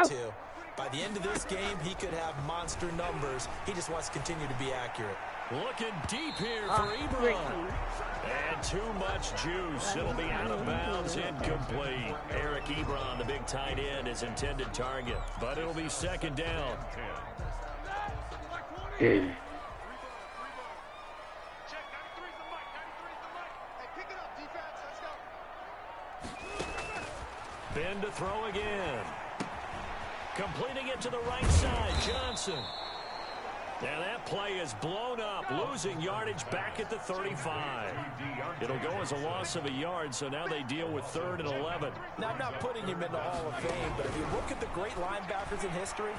too. By the end of this game, he could have monster numbers. He just wants to continue to be accurate. Looking deep here for Ebron. And too much juice. It'll be out of bounds, incomplete. I-Ervxi-I, the big tight end, is intended target. But it'll be second down. Ben to throw again. Completing it to the right side, Johnson. And that play is blown up, losing yardage back at the 35. It'll go as a loss of a yard, so now they deal with 3rd and 11. Now, I'm not putting him in the Hall of Fame, but if you look at the great linebackers in history,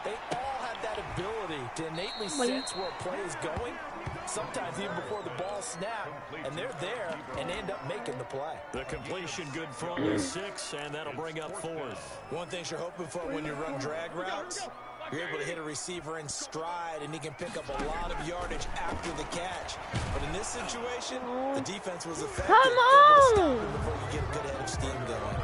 they all have that ability to innately sense where a play is going, sometimes even before the ball snaps, and they're there, and they end up making the play. The completion good for only 6, and that'll bring up 4th. One thing you're hoping for when you run drag routes, you're able to hit a receiver in stride, and he can pick up a lot of yardage after the catch. But in this situation, the defense was effective. Come on! Before you get a good head of steam going.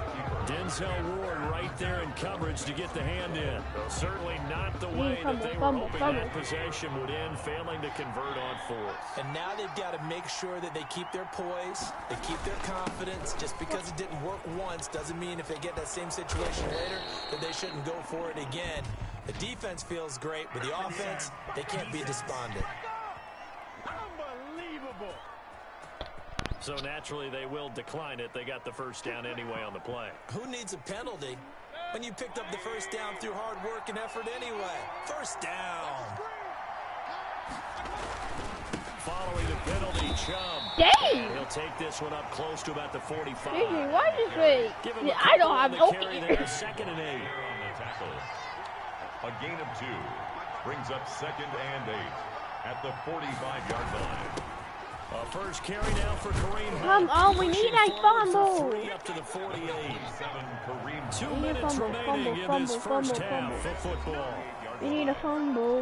Denzel Ward right there in coverage to get the hand in. Certainly not the way that they were hoping that possession would end, failing to convert on 4th. And now they've got to make sure that they keep their poise, they keep their confidence. Just because it didn't work once doesn't mean if they get that same situation later that they shouldn't go for it again. The defense feels great, but the offense, they can't be despondent. Unbelievable. So naturally, they will decline it. They got the first down anyway on the play. Who needs a penalty when you picked up the first down through hard work and effort anyway? First down. Following the penalty, Chubb. Dang! He'll take this one up close to about the 45. Why this way? I don't have no carry there, 2nd and 8. A gain of 2 brings up 2nd and 8 at the 45-yard line. A first carry now for Kareem. Come on, we need a fumble. 3 up to the 48. 2 We need a minutes fumble, remaining in this first half of football. We need a fumble,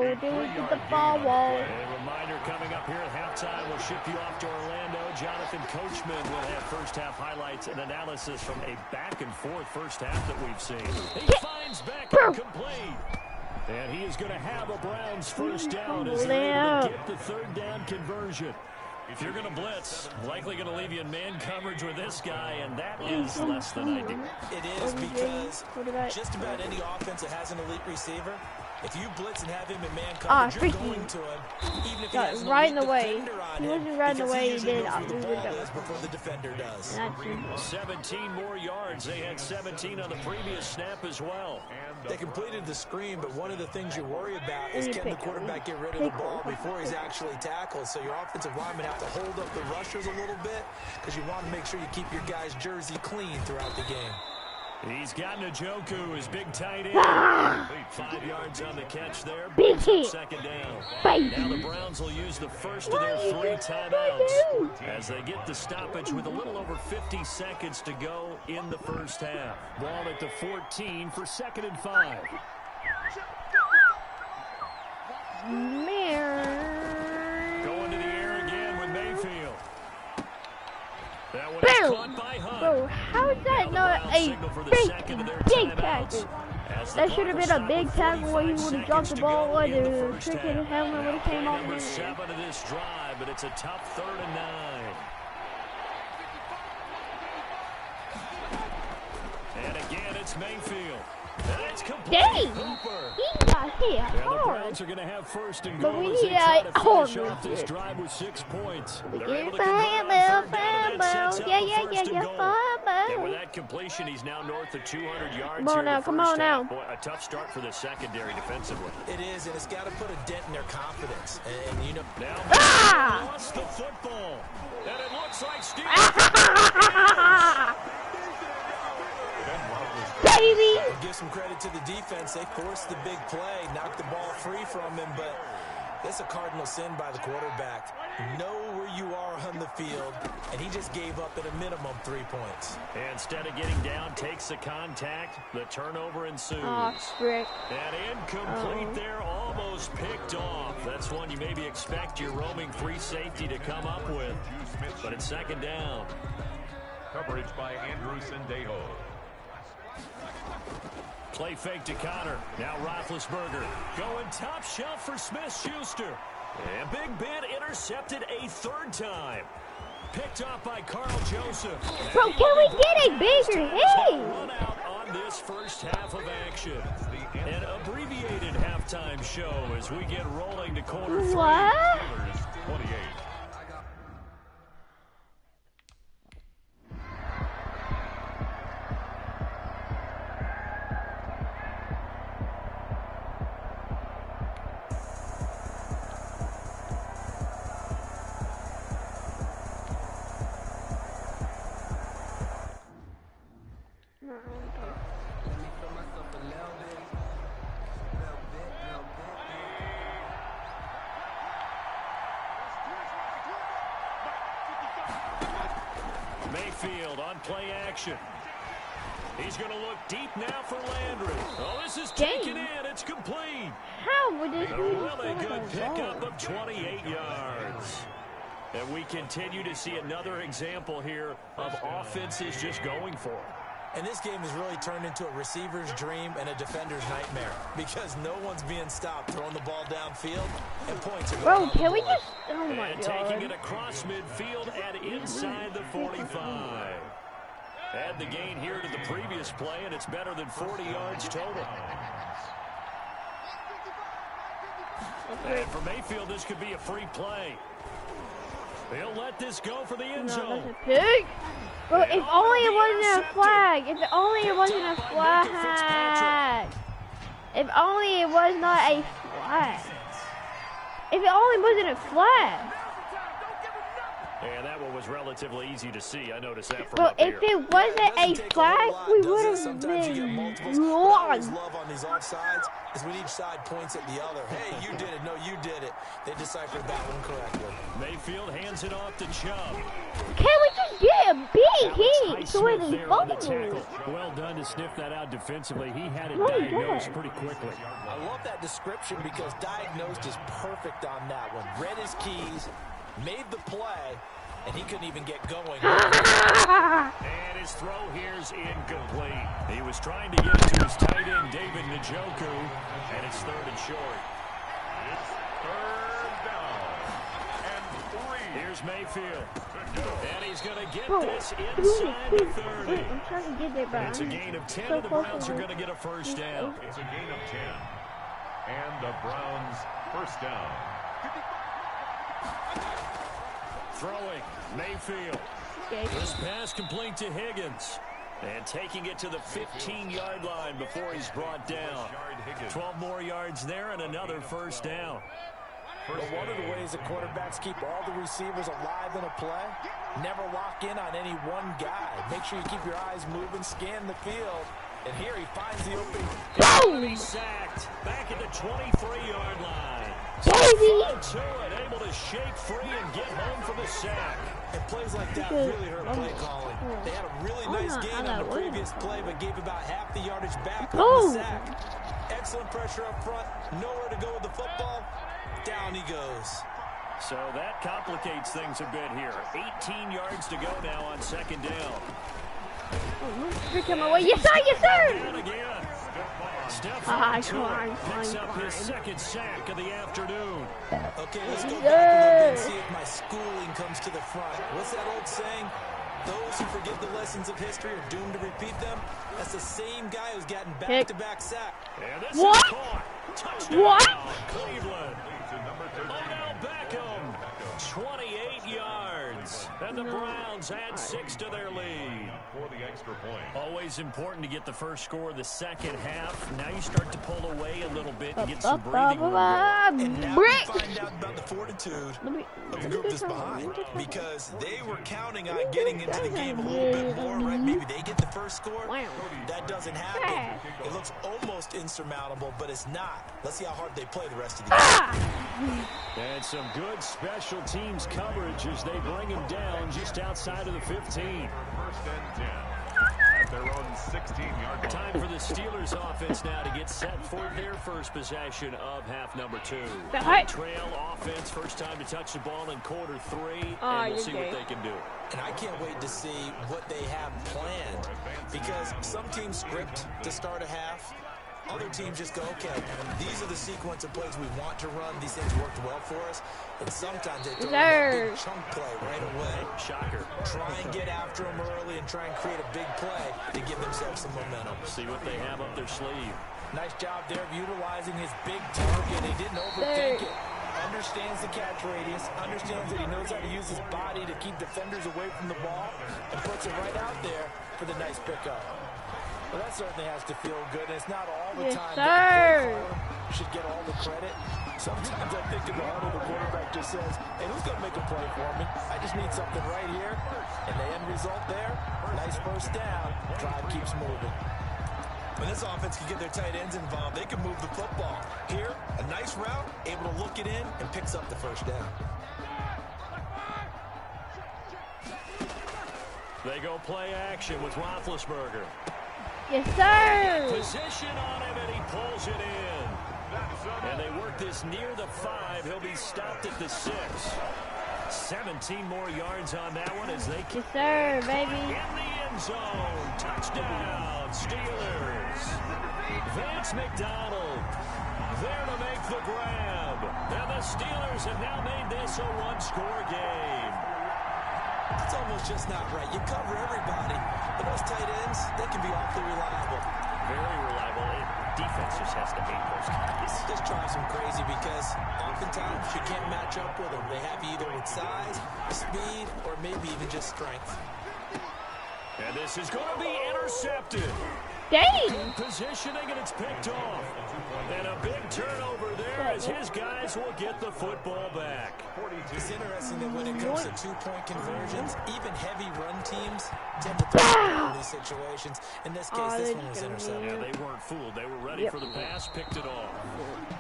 dude, get the ball. A reminder coming up here at halftime. We'll ship you off to Orlando. Jonathan Coachman will have first half highlights and analysis from a back and forth first half that we've seen. He finds back incomplete. And he is going to have a Browns first down as they're able to get the 3rd down conversion. If you're going to blitz, likely going to leave you in man coverage with this guy, and that is less than ideal. It is because just about any offense that has an elite receiver, if you blitz and have him in man coverage, you're going to him, even if he has right in the way. defender on He him, wasn't right in the because way, he he usually did. knows where the ball is before the defender does. 17 more yards. They had 17 on the previous snap as well. They completed the screen, but one of the things you worry about is can the quarterback get rid of the ball before he's actually tackled. So your offensive linemen have to hold up the rushers a little bit because you want to make sure you keep your guy's jersey clean throughout the game. He's got Njoku, his big tight end. 5 yards on the catch there. Big hit. 2nd down. Baby. Now the Browns will use the first of their 3 timeouts as they get the stoppage with a little over 50 seconds to go in the first half. Ball at the 14 for 2nd and 5. Going to the air again with Mayfield. That one is caught by Hunt. Bro, how is that not a big tackle? That should have been a big tackle where he would have dropped the ball or the freaking helmet would have came off. Number 7 of this drive, but it's a tough 3rd and 9. And again, it's Mayfield. That's complete. Dang! Hooper. He got hit And the hard. Browns are going to have first and But goal we as they need try a to finish off hard this drive with 6 points. They're Yeah, able to convert on 3rd down, and that sets up the first and goal. And fumble. with that completion, he's now north of 200 yards Come on here now, in the come first on half. now. Boy, a tough start for the secondary defensively. It is, and it's got to put a dent in their confidence. And you know, Now lost the football, and it looks like Steve. Baby! give some credit to the defense. They forced the big play, knocked the ball free from him, but that's a cardinal sin by the quarterback. Know where you are on the field, and he just gave up at a minimum 3 points. Instead of getting down, takes the contact. The turnover ensues. Oh, frick. And incomplete there, almost picked off. That's one you maybe expect your roaming free safety to come up with. But it's second down. Coverage by Andrew Sendejo. Play fake to Connor. Now Roethlisberger going top shelf for Smith-Schuster. And Big Ben intercepted a third time. Picked off by Carl Joseph. Bro, can we get a bigger hit? Run out on this first half of action. An abbreviated halftime show as we get rolling to quarter three. What? 28. Mayfield on play action. He's going to look deep now for Landry. Oh, this is taken in. It's complete. How would this A really good pickup of 28 yards. And we continue to see another example here of offenses just going for it. And this game has really turned into a receiver's dream and a defender's nightmare because no one's being stopped throwing the ball downfield and points are going Bro, can we board. just... Oh, my And God. taking it across midfield and inside the 45. Add the gain here to the previous play, and it's better than 40 yards total. And for Mayfield, this could be a free play. He'll let this go for the end No, zone. that's a pig. Bro, if only it wasn't a flag. If only it wasn't a flag. If only it was not a flag. If it only wasn't a flag. And that one was relatively easy to see. I noticed that from Bro, up here. if it wasn't a flag, we would have Sometimes you get been multiples. What I always wrong. love on these offsides is when each side points at the other. Hey, you did it. No, you did it. They deciphered that one correctly. Mayfield hands it off to Chubb. Can we just get a big hit so it Highsmith is there on the fumble? tackle. Well done to sniff that out defensively. He had it Oh, diagnosed God. pretty quickly. I love that description because diagnosed is perfect on that one. Read his keys, made the play, and he couldn't even get going. And his throw here's incomplete. He was trying to get it to his tight end, David Njoku, and it's third and short. It's third down and 3. Here's Mayfield. And he's going to get Bro, this inside the 30. I'm trying to get there, bro. It's a gain of 10, So and the close Browns to are it. going to get a first down. It's a gain of 10. And the Browns first down. Throwing, Mayfield. Okay. This pass complete to Higgins. And taking it to the 15-yard line before he's brought down. 12 more yards there and another first down. But one of the ways that quarterbacks keep all the receivers alive in a play, never lock in on any one guy. Make sure you keep your eyes moving, scan the field. And here he finds the open. Boom! He's sacked. Back at the 23-yard line. Baby! To it, able to shake free and get home for the sack. And plays like that really hurt play calling. They had a really nice gain on the previous play, but gave about half the yardage back on the sack. Excellent pressure up front. Nowhere to go with the football. Down he goes. So that complicates things a bit here. 18 yards to go now on second down. You're coming away. Yes, sir! Yes, sir! Down again. Ah, Stephon come on, Tuitt picks come up on. his second sack of the afternoon. Okay, let's go back a little bit and see if my schooling comes to the front. What's that old saying? Those who forget the lessons of history are doomed to repeat them. That's the same guy who's gotten back-to-back sack. And this What? is caught. Touchdown, What? Cleveland. To number 13. Odell Beckham, 28 yards. And the Browns add 6 to their lead. For the extra point. Always important to get the first score of the second half. Now you start to pull away a little bit and get some breathing room going. And now we find out about the fortitude of the group that's behind, because they were counting on getting into the game a little bit more, right? Maybe they get the first score. That doesn't happen. It looks almost insurmountable, but it's not. Let's see how hard they play the rest of the game. And some good special teams coverage as they bring him down just outside of the 15. First and 10. their own 16-yard line. Time for the Steelers offense now to get set for their first possession of half number 2. Trail offense, first time to touch the ball in quarter 3, and we'll see what they can do. And I can't wait to see what they have planned, because some teams script to start a half. Other teams just go, okay, these are the sequence of plays we want to run. These things worked well for us. And sometimes they throw in a big chunk play right away. Shocker. Try and get after them early and try and create a big play to give themselves some momentum. See what they have up their sleeve. Nice job there of utilizing his big target. He didn't overthink it. Understands the catch radius. Understands that he knows how to use his body to keep defenders away from the ball. And puts it right out there for the nice pickup. Well, that certainly has to feel good. And it's not all the time that the play caller should get all the credit. Sometimes I think in the huddle, the quarterback just says, hey, who's going to make a play for me? I just need something right here. And the end result there, nice first down. Drive keeps moving. When this offense can get their tight ends involved, they can move the football. Here, a nice route, able to look it in, and picks up the first down. They go play action with Roethlisberger. Yes, sir. Position on him, and he pulls it in. And they work this near the 5. He'll be stopped at the 6. 17 more yards on that one as they Yes, sir, baby. in the end zone. Touchdown, Steelers. Vance McDonald there to make the grab. And the Steelers have now made this a one-score game. It's almost just not right. You cover everybody, but those tight ends, they can be awfully reliable. Very reliable. Defense just has to hate those guys. Just drives them crazy because oftentimes you can't match up with them. They have you either with size, speed, or maybe even just strength. And this is going to be intercepted. Dang. Good positioning, and it's picked off. And a big turnover there as his guys will get the football back. It's interesting that when it comes to two-point conversions, even heavy run teams tend to throw in these situations. In this case, this one was intercepted. Yeah, they weren't fooled. They were ready for the pass, picked it off.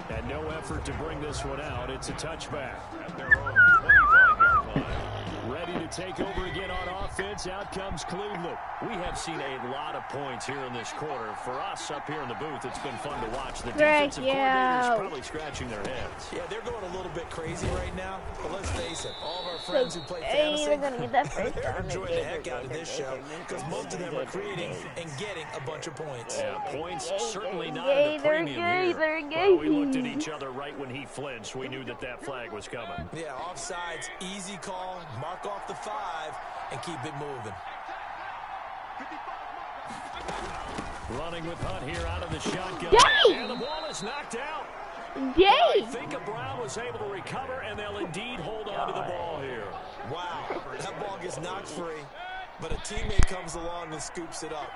And no effort to bring this one out. It's a touchback. At their own 25-yard line. Ready to take over again on offense. Out comes Cleveland. We have seen a lot of points here in this quarter. For us up here in the booth, it's been fun to watch. The defensive coordinators probably scratching their heads. Yeah, they're going a little bit crazy right now. But let's face it, all of our friends who play fantasy, We're gonna get that first they're down. enjoying the heck out of this show because most of them are creating and getting a bunch of points. Yeah, points certainly not at the premium here. Well, we looked at each other right when he flinched. We knew that that flag was coming. Yeah, offsides, easy call, mark off the 5, and keep it moving. Running with Hunt here out of the shotgun. Dang! And the ball is knocked out. Dang. I think Brown was able to recover, and they'll indeed hold on to the ball here. Wow, that ball gets knocked free, but a teammate comes along and scoops it up.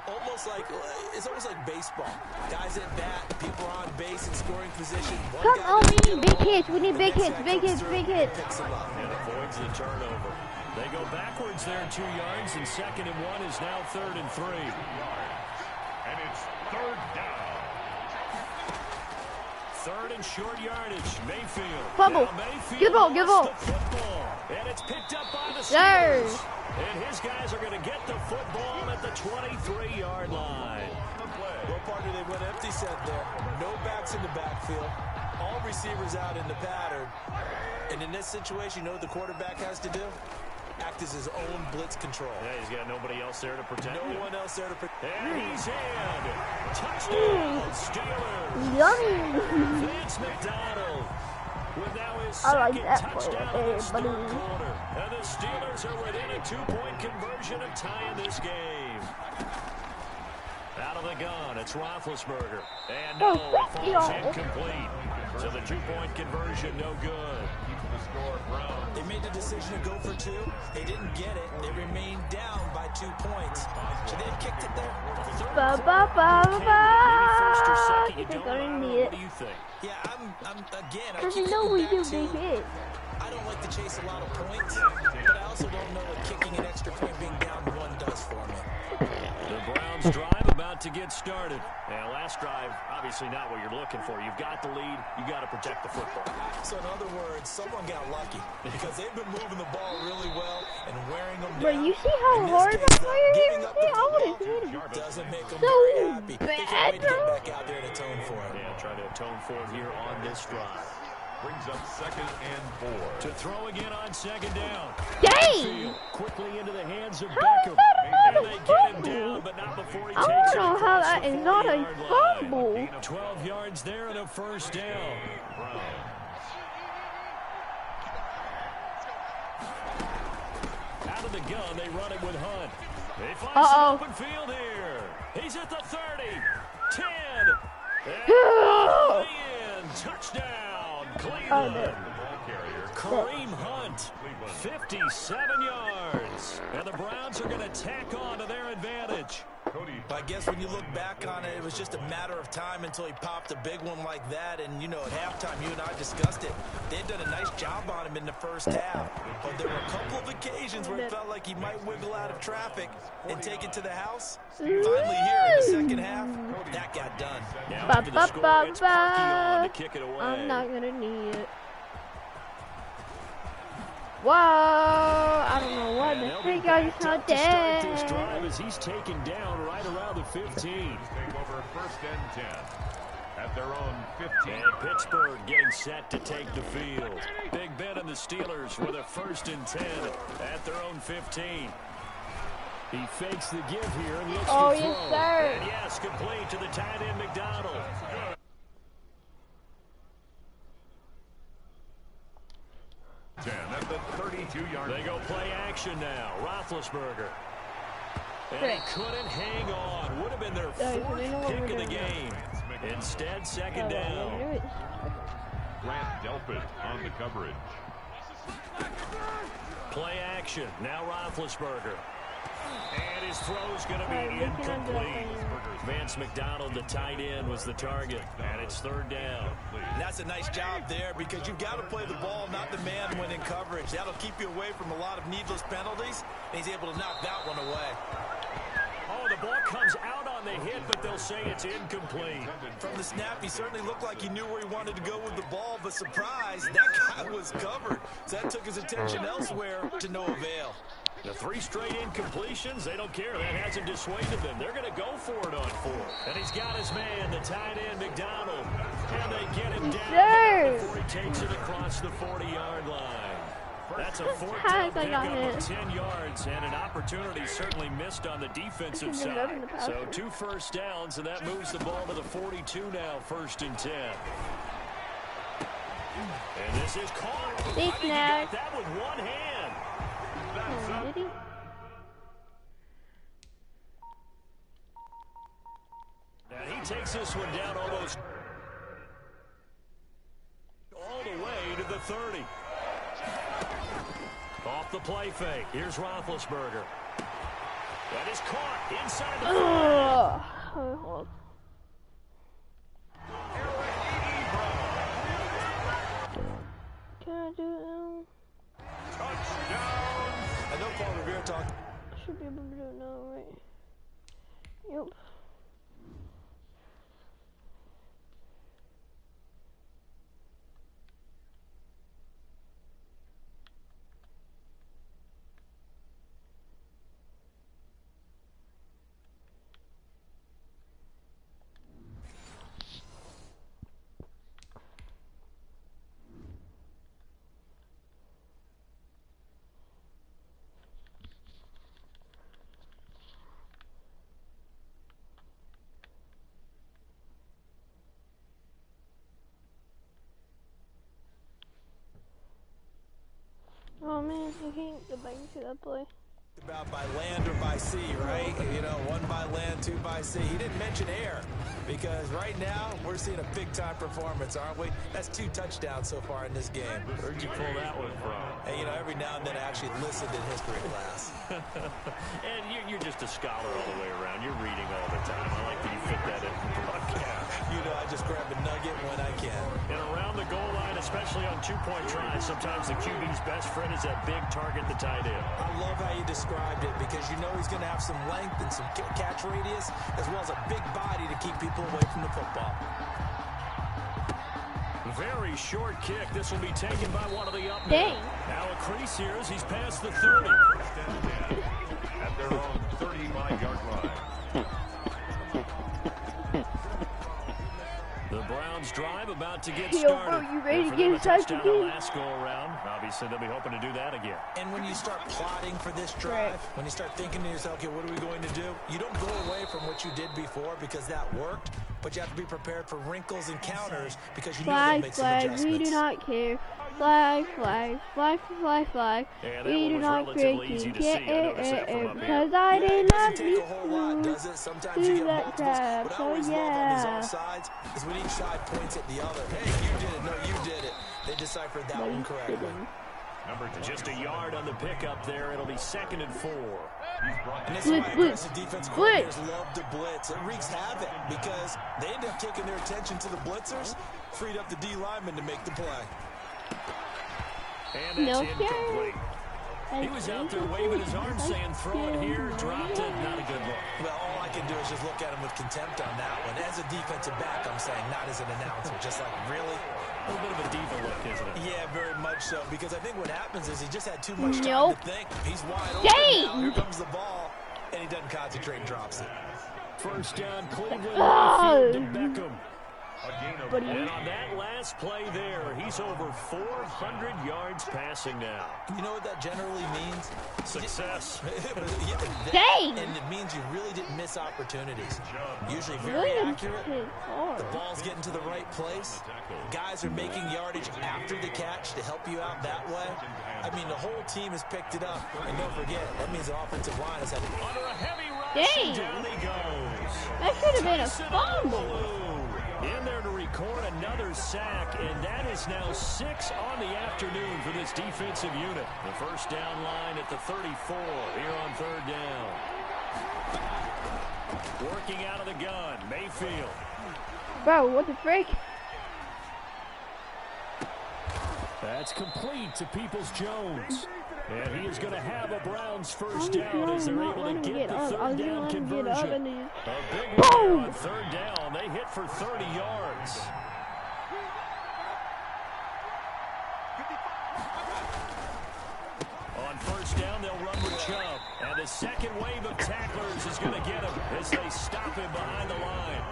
It's almost like baseball. Guys at bat, people are on base in scoring position. Come on, we need big hits. We need big hits, big hits, big hits. And avoids the turnover. They go backwards there 2 yards, and 2nd and 1 is now 3rd and 3. And it's 3rd down. 3rd and short yardage. Mayfield. Fumble. Now Mayfield Good ball, good ball. lost the football. And it's picked up by the There. Steelers. And his guys are going to get the football at the 23-yard line. Well, partner, they went empty set there. No backs in the backfield. All receivers out in the pattern. And in this situation, you know what the quarterback has to do? Act as his own blitz control. Yeah, he's got nobody else there to protect him. No one else there to protect. And he's in. Touchdown, Steelers. Yummy. Vance McDonald with now his I like second that touchdown play, in this third buddy. quarter. And the Steelers are within a 2-point conversion of tying this game. Out of the gun, it's Roethlisberger. And no, falls incomplete. So the 2-point conversion, no good. They made the decision to go for 2. They didn't get it. They remained down by 2 points. Should they have kicked it there? Ba ba ba ba. Maybe first or second you think don't. they're gonna need What it. do you think? Yeah, I'm again. I Because keep you know coming we back do to, big hits. I don't like to chase a lot of points, but I also don't know what kicking an extra point being down one does for me. The Browns drive about to get started. And last drive, obviously not what you're looking for. You've got the lead. You got to protect the football. So in other words, someone got lucky because they've been moving the ball really well and wearing them But down. you see how In this hard case, that player giving is? up See, the I would have football hit him. doesn't make them So very happy. They bad, can't wait to get bro. back out there and atone for it. Yeah, try to atone for it here on this drive. Brings up 2nd and 4. To throw again on 2nd down. Dang! Quickly into the hands of How Beckham. is that And not they a get him fumble? down, but not before he I takes don't it know how across that the is not a 40-yard line. fumble. 12 yards there and a first down. Out of the gun, they run it with Hunt. They find some open field here. He's at the 30, 10, and in. Touchdown, Cleveland. Kareem Hunt, 57 yards. And the Browns are going to tack on to their advantage. I guess when you look back on it, it was just a matter of time until he popped a big one like that. And, you know, at halftime, you and I discussed it. They'd done a nice job on him in the first half. But there were a couple of occasions where it felt like he might wiggle out of traffic and take it to the house. Finally here in the second half, that got done. Now after the score, it's Parkey on to kick it away. I'm not going to need it. Whoa! I don't know what the freak I just not dead. This drive as he's taken down right around the 15. Take over 1st and 10 at their own 15. And Pittsburgh getting set to take the field. Big Ben and the Steelers with a 1st and 10 at their own 15. He fakes the give here and looks to throw. Yes, sir. And yes, complete to the tight end McDonald. 10 at the 32-yard line. They go play action now. Roethlisberger. And he couldn't hang on. Would have been their 4th pick of the game. Instead, 2nd down. Grant Delpit on the coverage. Play action. Now Roethlisberger. And his throw's going to be incomplete. Vance McDonald, the tight end, was the target. And it's 3rd down. And that's a nice job there because you've got to play the ball, not the man when in coverage. That'll keep you away from a lot of needless penalties. And he's able to knock that one away. Oh, the ball comes out on the hit, but they'll say it's incomplete. From the snap, he certainly looked like he knew where he wanted to go with the ball, but surprise, that guy was covered. So that took his attention elsewhere to no avail. The 3 straight incompletions, they don't care. That hasn't dissuaded them. They're going to go for it on 4th. And he's got his man, the tight end, McDonald. And they get him down before he takes it across the 40-yard line. That's a 4th down pickup of 10 yards, and an opportunity certainly missed on the defensive side. So 2 first downs, and that moves the ball to the 42 now, 1st and 10. And this is caught. I think he got that with one hand. Did he? And he takes this one down almost all the way to the 30. Off the play fake. Here's Roethlisberger. That is caught inside the 40. Can I do it now? Touchdown. I know Paul Revere talked. Should be able to do it now, right? Yep. Oh man, you can't go back to that play. About by land or by sea, right? You know, 1 by land, 2 by sea. He didn't mention air because right now we're seeing a big-time performance, aren't we? That's 2 touchdowns so far in this game. Where'd you pull that one from? And, you know, every now and then I actually listened in history class. And you're just a scholar all the way around. You're reading all the time. I like that you fit that in the broadcast. You know, I can. And around the goal line, especially on two-point tries, sometimes the QB's best friend is that big target, the tight end. I love how you described it because you know he's going to have some length and some catch radius as well as a big body to keep people away from the football. Very short kick. This will be taken by one of the up men. Dang. Now a crease here as he's past the 30. At their own 35-yard line. The Browns drive about to get Yo, started. bro, you ready And to for get them, a inside touchdown the the game? last go around. Obviously, they'll be hoping to do that again. And when you start plotting for this drive, when you start thinking to yourself, okay, what are we going to do? You don't go away from what you did before because that worked, but you have to be prepared for wrinkles and counters because you know they'll Flag, make some flag, adjustments. we do not care. Flag, flag, flag, flag, flag. Yeah, that We one do was not relatively care. easy to see. I noticed that from up here. Because I Yeah, did it not doesn't take need a whole lot, does it? Sometimes do you get that multiples. crap. What I So always love on these yeah. offsides is when each side points at the other. Hey, you did it. No, you did it. They deciphered that one correctly. Number 10. Just a yard on the pickup there. It'll be 2nd and 4. And this is why Blitz, aggressive defense coordinators blitz. love to blitz. It wreaks havoc because they end up taking their attention to the blitzers, freed up the D lineman to make the play. And that's No incomplete. care. He was out there waving his arms saying, throw it here, dropped it, not a good look. Well, all I can do is just look at him with contempt on that one. As a defensive back, I'm saying, not as an announcer. Just like, really? A little bit of a diva look, isn't it? Yeah, very much so. Because I think what happens is he just had too much time Nope. to think. He's wide open Dang. now. Here comes the ball. And he doesn't concentrate and drops it. First down, Cleveland, Oh. Mayfield to Beckham. A gain of Buddy. And on that last play there, he's over 400 yards passing now. You know what that generally means? Success. Yeah, Dang. and it means you really didn't miss opportunities. Usually very Williams accurate. is hard. The ball's getting to the right place. Guys are making yardage after the catch to help you out that way. I mean, the whole team has picked it up. And don't forget, that means the offensive line has had Under a heavy rush, Dang. and down he goes. That should have been a Tyson fumble. Olu in there to record another sack, and that is now 6 on the afternoon for this defensive unit. The first down line at the 34 here on 3rd down. Working out of the gun, Mayfield. Bro, what the frick? That's complete to Peoples-Jones. And he is going to have a Browns first down as they're able to get the 3rd down conversion. A big one there on 3rd down. They hit for 30 yards. On first down, they'll run with Chubb. And the second wave of tacklers is going to get him as they stop him behind the line.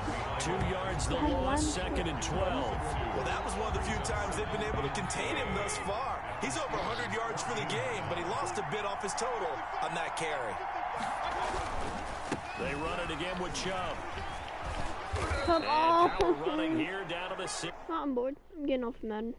2 yards the loss, 2nd and 12. Well, that was one of the few times they've been able to contain him thus far. He's over 100 yards for the game, but he lost a bit off his total on that carry. They run it again with Chubb. Come And power on. running here down to the 6. Not on board. I'm getting off Madden.